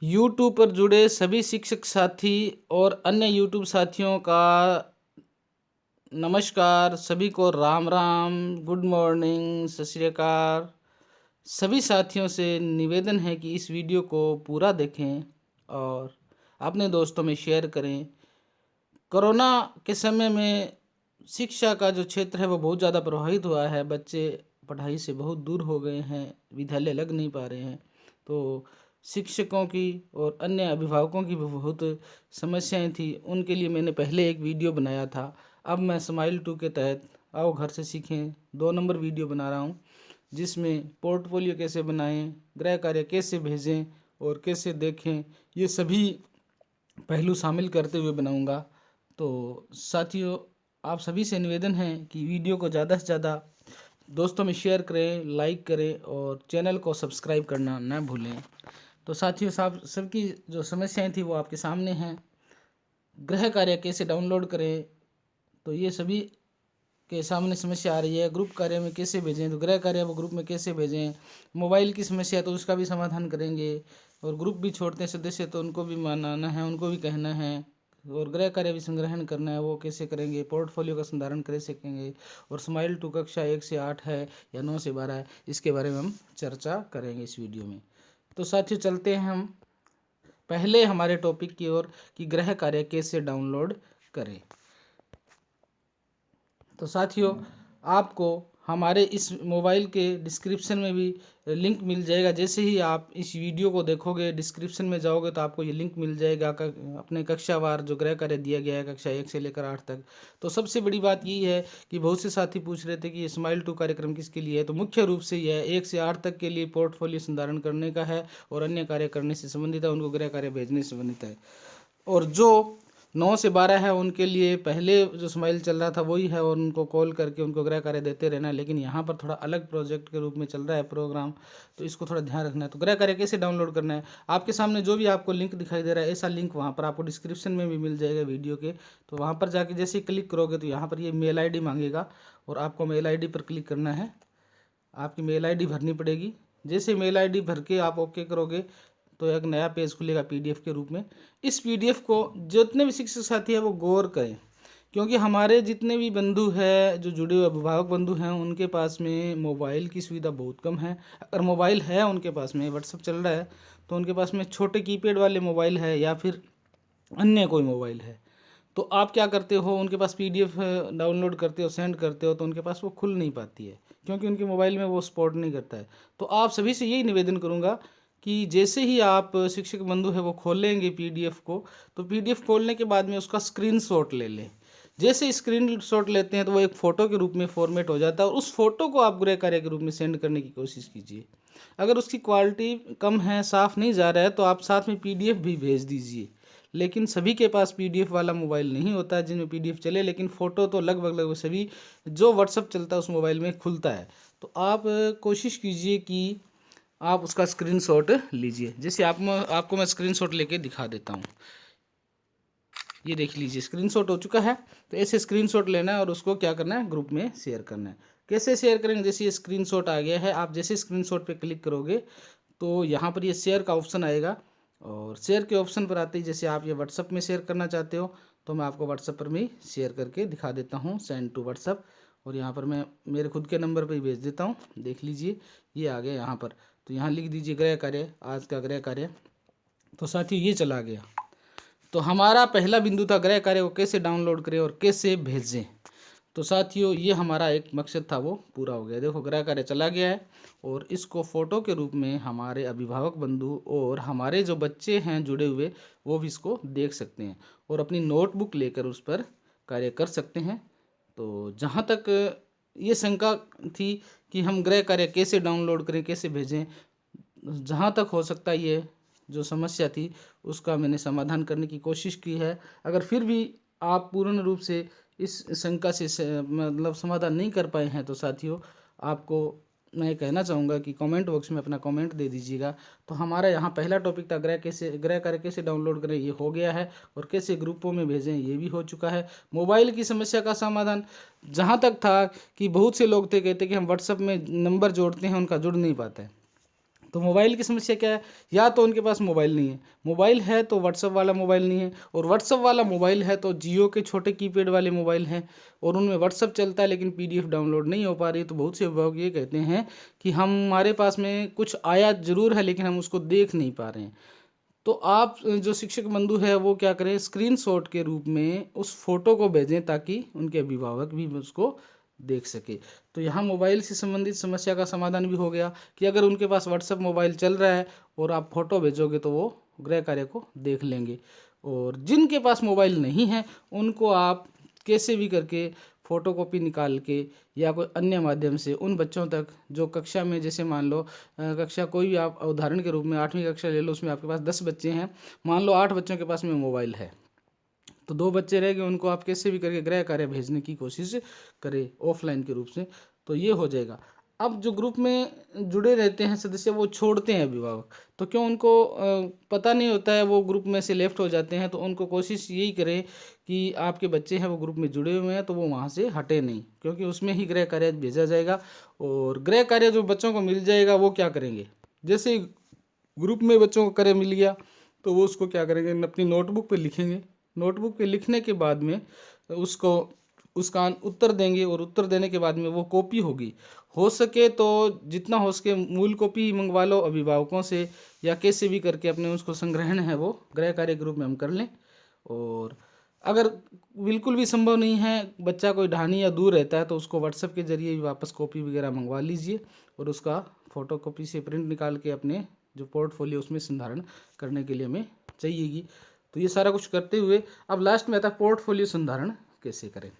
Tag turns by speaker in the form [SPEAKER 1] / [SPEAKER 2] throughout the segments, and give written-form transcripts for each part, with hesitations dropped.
[SPEAKER 1] YouTube पर जुड़े सभी शिक्षक साथी और अन्य यूट्यूब साथियों का नमस्कार। सभी को राम राम, गुड मॉर्निंग, सत श्री अकाल। सभी साथियों से निवेदन है कि इस वीडियो को पूरा देखें और अपने दोस्तों में शेयर करें। कोरोना के समय में शिक्षा का जो क्षेत्र है वो बहुत ज़्यादा प्रभावित हुआ है। बच्चे पढ़ाई से बहुत दूर हो गए हैं, विद्यालय लग नहीं पा रहे हैं। तो शिक्षकों की और अन्य अभिभावकों की भी बहुत समस्याएं थी। उनके लिए मैंने पहले एक वीडियो बनाया था। अब मैं स्माइल 2 के तहत आओ घर से सीखें 2 नंबर वीडियो बना रहा हूँ, जिसमें पोर्टफोलियो कैसे बनाएं, गृह कार्य कैसे भेजें और कैसे देखें, ये सभी पहलू शामिल करते हुए बनाऊंगा। तो साथियों, आप सभी से निवेदन है कि वीडियो को ज़्यादा से ज़्यादा दोस्तों में शेयर करें, लाइक करें और चैनल को सब्सक्राइब करना न भूलें। तो साथियों, सबकी जो समस्याएं थी वो आपके सामने हैं। गृह कार्य कैसे डाउनलोड करें, तो ये सभी के सामने समस्या आ रही है। ग्रुप कार्य में कैसे भेजें, तो गृह कार्य वो ग्रुप में कैसे भेजें। मोबाइल की समस्या है तो उसका भी समाधान करेंगे। और ग्रुप भी छोड़ते हैं सदस्य तो उनको भी मनाना है, उनको भी कहना है। और गृह कार्य भी संग्रहण करना है, वो कैसे करेंगे। पोर्टफोलियो का संधारण कर सकेंगे। और स्माइल 2 कक्षा 1 से 8 है या 9 से 12 है, इसके बारे में हम चर्चा करेंगे इस वीडियो में। तो साथियों, चलते हैं हम पहले हमारे टॉपिक की ओर कि गृह कार्य कैसे डाउनलोड करें। तो साथियों, आपको हमारे इस मोबाइल के डिस्क्रिप्शन में भी लिंक मिल जाएगा। जैसे ही आप इस वीडियो को देखोगे, डिस्क्रिप्शन में जाओगे तो आपको ये लिंक मिल जाएगा अपने कक्षावार जो गृह कार्य दिया गया है कक्षा 1 से लेकर 8 तक। तो सबसे बड़ी बात यही है कि बहुत से साथी पूछ रहे थे कि ये स्माइल 2 कार्यक्रम किसके लिए है। तो मुख्य रूप से यह 1 से 8 तक के लिए पोर्टफोलियो संधारण करने का है और अन्य कार्य करने से संबंधित है, उनको गृह कार्य भेजने से संबंधित है। और जो 9 से 12 है उनके लिए पहले जो स्माइल चल रहा था वही है और उनको कॉल करके उनको गृह कार्य देते रहना है। लेकिन यहाँ पर थोड़ा अलग प्रोजेक्ट के रूप में चल रहा है प्रोग्राम, तो इसको थोड़ा ध्यान रखना है। तो गृह कार्य कैसे डाउनलोड करना है, आपके सामने जो भी आपको लिंक दिखाई दे रहा है, ऐसा लिंक वहाँ पर आपको डिस्क्रिप्शन में भी मिल जाएगा वीडियो के। तो वहाँ पर जाके जैसे ही क्लिक करोगे तो यहाँ पर ये मेल ID मांगेगा और आपको मेल ID पर क्लिक करना है। आपकी मेल ID भरनी पड़ेगी। जैसे मेल ID भर के आप ओके करोगे तो एक नया पेज खुलेगा PDF के रूप में। इस PDF को जितने भी शिक्षक साथी हैं वो गौर करें, क्योंकि हमारे जितने भी बंधु हैं जो जुड़े हुए अभिभावक बंधु हैं उनके पास में मोबाइल की सुविधा बहुत कम है। अगर मोबाइल है उनके पास में, व्हाट्सअप चल रहा है, तो उनके पास में छोटे कीपैड वाले मोबाइल है या फिर अन्य कोई मोबाइल है। तो आप क्या करते हो, उनके पास PDF डाउनलोड करते हो, सेंड करते हो, तो उनके पास वो खुल नहीं पाती है क्योंकि उनके मोबाइल में वो सपोर्ट नहीं करता है। तो आप सभी से यही निवेदन करूँगा कि जैसे ही आप शिक्षक बंधु है वो खोलेंगे PDF को, तो PDF खोलने के बाद में उसका स्क्रीनशॉट ले लें। जैसे स्क्रीनशॉट लेते हैं तो वो एक फ़ोटो के रूप में फॉर्मेट हो जाता है और उस फोटो को आप गृह कार्य के रूप में सेंड करने की कोशिश कीजिए। अगर उसकी क्वालिटी कम है, साफ़ नहीं जा रहा है, तो आप साथ में PDF भी भेज दीजिए। लेकिन सभी के पास PDF वाला मोबाइल नहीं होता है जिनमें PDF चले, लेकिन फ़ोटो तो लगभग सभी जो व्हाट्सअप चलता है उस मोबाइल में खुलता है। तो आप कोशिश कीजिए कि आप उसका स्क्रीनशॉट लीजिए। जैसे आपको मैं स्क्रीनशॉट लेके दिखा देता हूँ। ये देख लीजिए, स्क्रीनशॉट हो चुका है। तो ऐसे स्क्रीनशॉट लेना है और उसको क्या करना है, ग्रुप में शेयर करना है। कैसे शेयर करेंगे, जैसे ये स्क्रीनशॉट आ गया है, आप जैसे स्क्रीनशॉट पे क्लिक करोगे तो यहाँ पर ये शेयर का ऑप्शन आएगा। और शेयर के ऑप्शन पर आते ही जैसे आप ये व्हाट्सअप में शेयर करना चाहते हो तो मैं आपको व्हाट्सअप पर भी शेयर करके दिखा देता हूँ, सेंड टू व्हाट्सअप। और यहाँ पर मैं मेरे खुद के नंबर पर ही भेज देता हूँ। देख लीजिए, ये आ गया यहाँ पर। तो यहाँ लिख दीजिए गृह कार्य, आज का गृह कार्य। तो साथियों, ये चला गया। तो हमारा पहला बिंदु था गृह कार्य को कैसे डाउनलोड करें और कैसे भेजें। तो साथियों, ये हमारा एक मकसद था वो पूरा हो गया। देखो, गृह कार्य चला गया है और इसको फ़ोटो के रूप में हमारे अभिभावक बंधु और हमारे जो बच्चे हैं जुड़े हुए वो भी इसको देख सकते हैं और अपनी नोटबुक लेकर उस पर कार्य कर सकते हैं। तो जहाँ तक ये शंका थी कि हम गृह कार्य कैसे डाउनलोड करें, कैसे भेजें, जहाँ तक हो सकता है ये जो समस्या थी उसका मैंने समाधान करने की कोशिश की है। अगर फिर भी आप पूर्ण रूप से इस शंका से मतलब समाधान नहीं कर पाए हैं तो साथियों, आपको मैं कहना चाहूँगा कि कमेंट बॉक्स में अपना कमेंट दे दीजिएगा। तो हमारा यहाँ पहला टॉपिक था गृह कार्य कैसे डाउनलोड करें, ये हो गया है। और कैसे ग्रुपों में भेजें, ये भी हो चुका है। मोबाइल की समस्या का समाधान जहाँ तक था कि बहुत से लोग थे कहते कि हम व्हाट्सएप में नंबर जोड़ते हैं, उनका जुड़ नहीं पाता है। तो मोबाइल की समस्या क्या है, या तो उनके पास मोबाइल नहीं है, मोबाइल है तो व्हाट्सअप वाला मोबाइल नहीं है, और व्हाट्सअप वाला मोबाइल है तो जियो के छोटे कीपैड वाले मोबाइल हैं और उनमें व्हाट्सअप चलता है लेकिन पीडीएफ डाउनलोड नहीं हो पा रही। तो बहुत से अभिभावक ये कहते हैं कि हमारे पास में कुछ आया जरूर है लेकिन हम उसको देख नहीं पा रहे हैं। तो आप जो शिक्षक बंधु है वो क्या करें, स्क्रीनशॉट के रूप में उस फोटो को भेजें ताकि उनके अभिभावक भी उसको देख सके। तो यहाँ मोबाइल से संबंधित समस्या का समाधान भी हो गया कि अगर उनके पास व्हाट्सअप मोबाइल चल रहा है और आप फोटो भेजोगे तो वो गृह कार्य को देख लेंगे। और जिनके पास मोबाइल नहीं है उनको आप कैसे भी करके फ़ोटोकॉपी निकाल के या कोई अन्य माध्यम से उन बच्चों तक जो कक्षा में, जैसे मान लो कक्षा कोई भी आप उदाहरण के रूप में 8वीं कक्षा ले लो, उसमें आपके पास 10 बच्चे हैं, मान लो 8 बच्चों के पास में मोबाइल है तो 2 बच्चे रह गए, उनको आप कैसे भी करके गृह कार्य भेजने की कोशिश करें ऑफलाइन के रूप से, तो ये हो जाएगा। अब जो ग्रुप में जुड़े रहते हैं सदस्य वो छोड़ते हैं अभिभावक, तो क्यों उनको पता नहीं होता है, वो ग्रुप में से लेफ्ट हो जाते हैं, तो उनको कोशिश यही करें कि आपके बच्चे हैं वो ग्रुप में जुड़े हुए हैं तो वो वहाँ से हटे नहीं, क्योंकि उसमें ही गृह कार्य भेजा जाएगा। और गृह कार्य जो बच्चों को मिल जाएगा वो क्या करेंगे, जैसे ग्रुप में बच्चों को कार्य मिल गया तो वो उसको क्या करेंगे, अपनी नोटबुक पे लिखेंगे, नोटबुक पे लिखने के बाद में उसको उसका उत्तर देंगे और उत्तर देने के बाद में वो कॉपी होगी। हो सके तो जितना हो सके मूल कॉपी मंगवा लो अभिभावकों से या कैसे भी करके अपने उसको संग्रहण है वो गृह कार्य के रूप में हम कर लें। और अगर बिल्कुल भी संभव नहीं है, बच्चा कोई ढानी या दूर रहता है, तो उसको व्हाट्सएप के जरिए भी वापस कॉपी वगैरह मंगवा लीजिए और उसका फ़ोटो कॉपी से प्रिंट निकाल के अपने जो पोर्टफोलियो उसमें संधारण करने के लिए हमें चाहिएगी। तो ये सारा कुछ करते हुए अब लास्ट में आता है पोर्टफोलियो संधारण कैसे करें।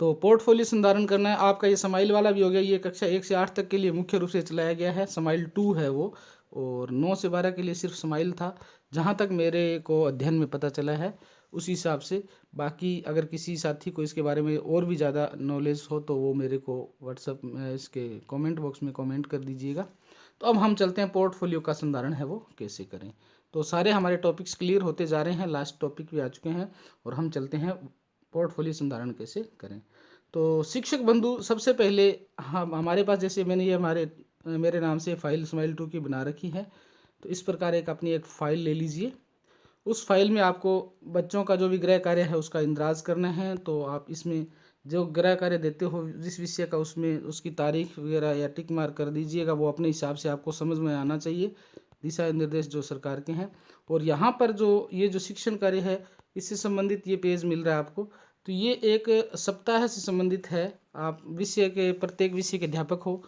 [SPEAKER 1] तो पोर्टफोलियो संधारण करना है आपका, ये समाइल वाला भी हो गया, ये कक्षा 1 से 8 तक के लिए मुख्य रूप से चलाया गया है, समाइल 2 है वो, और 9 से 12 के लिए सिर्फ समाइल था, जहाँ तक मेरे को अध्ययन में पता चला है उस हिसाब से। बाकी अगर किसी साथी को इसके बारे में और भी ज़्यादा नॉलेज हो तो वो मेरे को व्हाट्सअप में इसके कमेंट बॉक्स में कमेंट कर दीजिएगा। तो अब हम चलते हैं पोर्टफोलियो का संधारण है वो कैसे करें। तो सारे हमारे टॉपिक्स क्लियर होते जा रहे हैं, लास्ट टॉपिक भी आ चुके हैं और हम चलते हैं पोर्टफोलियो संधारण कैसे करें। तो शिक्षक बंधु सबसे पहले हम हमारे पास, जैसे मैंने ये मेरे नाम से फाइल स्माइल 2 की बना रखी है, तो इस प्रकार अपनी एक फ़ाइल ले लीजिए। उस फाइल में आपको बच्चों का जो भी गृह कार्य है उसका इंद्राज करना है। तो आप इसमें जो गृह कार्य देते हो जिस विषय का, उसमें उसकी तारीख वगैरह या टिक मार्क कर दीजिएगा, वो अपने हिसाब से आपको समझ में आना चाहिए, दिशा निर्देश जो सरकार के हैं। और यहाँ पर जो ये जो शिक्षण कार्य है इससे संबंधित ये पेज मिल रहा है आपको, तो ये एक सप्ताह से संबंधित है। आप विषय के प्रत्येक विषय के अध्यापक हो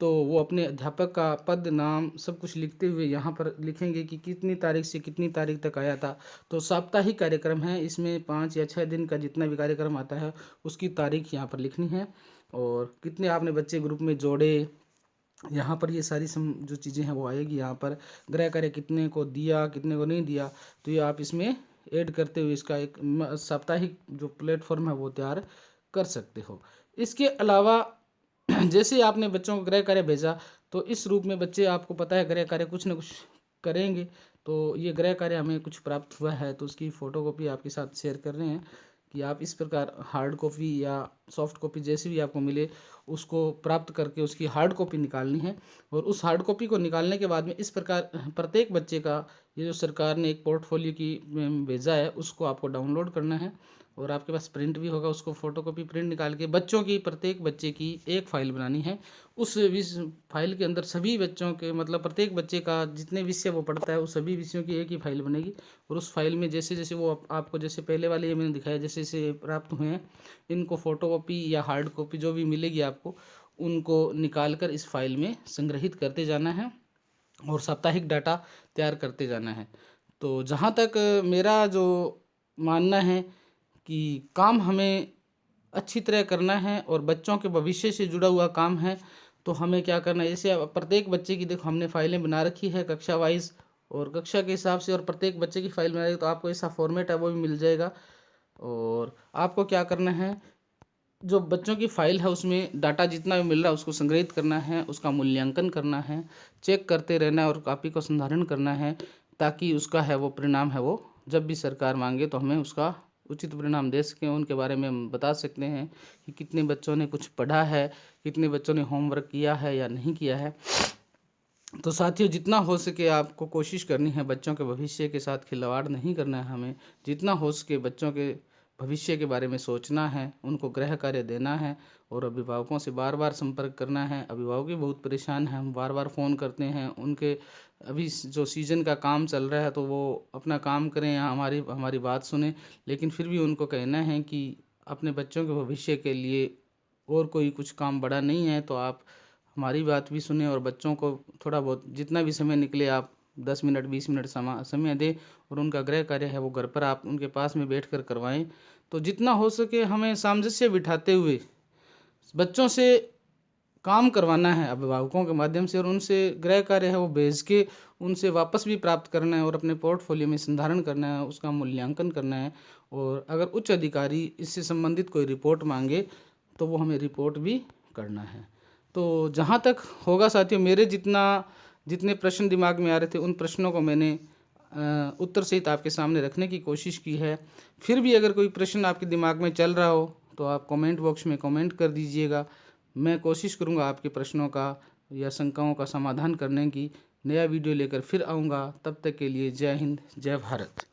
[SPEAKER 1] तो वो अपने अध्यापक का पद नाम सब कुछ लिखते हुए यहाँ पर लिखेंगे कि कितनी तारीख से कितनी तारीख तक आया था। तो साप्ताहिक कार्यक्रम है, इसमें 5 या 6 दिन का जितना भी कार्यक्रम आता है उसकी तारीख यहाँ पर लिखनी है। और कितने आपने बच्चे ग्रुप में जोड़े, यहाँ पर ये सारी जो चीज़ें हैं वो आएगी। यहाँ पर गृह कार्य कितने को दिया कितने को नहीं दिया, तो ये आप इसमें ऐड करते हुए इसका एक साप्ताहिक जो प्लेटफॉर्म है वो तैयार कर सकते हो। इसके अलावा जैसे ही आपने बच्चों को गृह कार्य भेजा तो इस रूप में बच्चे, आपको पता है गृह कार्य कुछ ना कुछ करेंगे, तो ये गृह कार्य हमें कुछ प्राप्त हुआ है तो उसकी फ़ोटोकॉपी आपके साथ शेयर कर रहे हैं कि आप इस प्रकार हार्ड कॉपी या सॉफ्ट कॉपी जैसी भी आपको मिले उसको प्राप्त करके उसकी हार्ड कॉपी निकालनी है। और उस हार्ड कॉपी को निकालने के बाद में इस प्रकार प्रत्येक बच्चे का ये जो सरकार ने एक पोर्टफोलियो की भेजा है उसको आपको डाउनलोड करना है और आपके पास प्रिंट भी होगा, उसको फोटोकॉपी प्रिंट निकाल के बच्चों की प्रत्येक बच्चे की एक फ़ाइल बनानी है। उस फाइल के अंदर सभी बच्चों के, मतलब प्रत्येक बच्चे का जितने विषय वो पढ़ता है उस सभी विषयों की एक ही फाइल बनेगी। और उस फाइल में जैसे जैसे वो आपको जैसे पहले वाले ये मैंने दिखाया जैसे जैसे प्राप्त हुए हैं, इनको फ़ोटोकॉपी या हार्ड कॉपी जो भी मिलेगी आपको उनको निकाल कर इस फाइल में संग्रहित करते जाना है और साप्ताहिक डाटा तैयार करते जाना है। तो जहाँ तक मेरा जो मानना है कि काम हमें अच्छी तरह करना है और बच्चों के भविष्य से जुड़ा हुआ काम है, तो हमें क्या करना है, जैसे प्रत्येक बच्चे की देखो हमने फाइलें बना रखी है कक्षा वाइज और कक्षा के हिसाब से, और प्रत्येक बच्चे की फाइल बनाई तो आपको ऐसा फॉर्मेट है वो भी मिल जाएगा। और आपको क्या करना है, जो बच्चों की फाइल है उसमें डाटा जितना भी मिल रहा है उसको संग्रहित करना है, उसका मूल्यांकन करना है, चेक करते रहना है और कॉपी को संधारण करना है, ताकि उसका है वो परिणाम है वो जब भी सरकार मांगे तो हमें उसका उचित परिणाम दे सकें। उनके बारे में हम बता सकते हैं कि कितने बच्चों ने कुछ पढ़ा है, कितने बच्चों ने होमवर्क किया है या नहीं किया है। तो साथियों, जितना हो सके आपको कोशिश करनी है, बच्चों के भविष्य के साथ खिलवाड़ नहीं करना है हमें। जितना हो सके बच्चों के भविष्य के बारे में सोचना है, उनको गृह कार्य देना है और अभिभावकों से बार-बार संपर्क करना है। अभिभावक भी बहुत परेशान हैं, हम बार-बार फ़ोन करते हैं उनके। अभी जो सीज़न का काम चल रहा है तो वो अपना काम करें या हमारी हमारी बात सुनें, लेकिन फिर भी उनको कहना है कि अपने बच्चों के भविष्य के लिए और कोई कुछ काम बड़ा नहीं है, तो आप हमारी बात भी सुनें और बच्चों को थोड़ा बहुत जितना भी समय निकले आप 10 मिनट 20 मिनट समय दें और उनका गृह कार्य है वो घर पर आप उनके पास में बैठकर करवाएं। तो जितना हो सके हमें सामंजस्य बिठाते हुए बच्चों से काम करवाना है अभिभावकों के माध्यम से, और उनसे गृह कार्य है वो भेज के उनसे वापस भी प्राप्त करना है और अपने पोर्टफोलियो में संधारण करना है, उसका मूल्यांकन करना है। और अगर उच्च अधिकारी इससे संबंधित कोई रिपोर्ट मांगे तो वो हमें रिपोर्ट भी करना है। तो जहाँ तक होगा साथियों, मेरे जितने प्रश्न दिमाग में आ रहे थे उन प्रश्नों को मैंने उत्तर सहित आपके सामने रखने की कोशिश की है। फिर भी अगर कोई प्रश्न आपके दिमाग में चल रहा हो तो आप कमेंट बॉक्स में कमेंट कर दीजिएगा। मैं कोशिश करूंगा आपके प्रश्नों का या शंकाओं का समाधान करने की। नया वीडियो लेकर फिर आऊँगा, तब तक के लिए जय हिंद, जय भारत।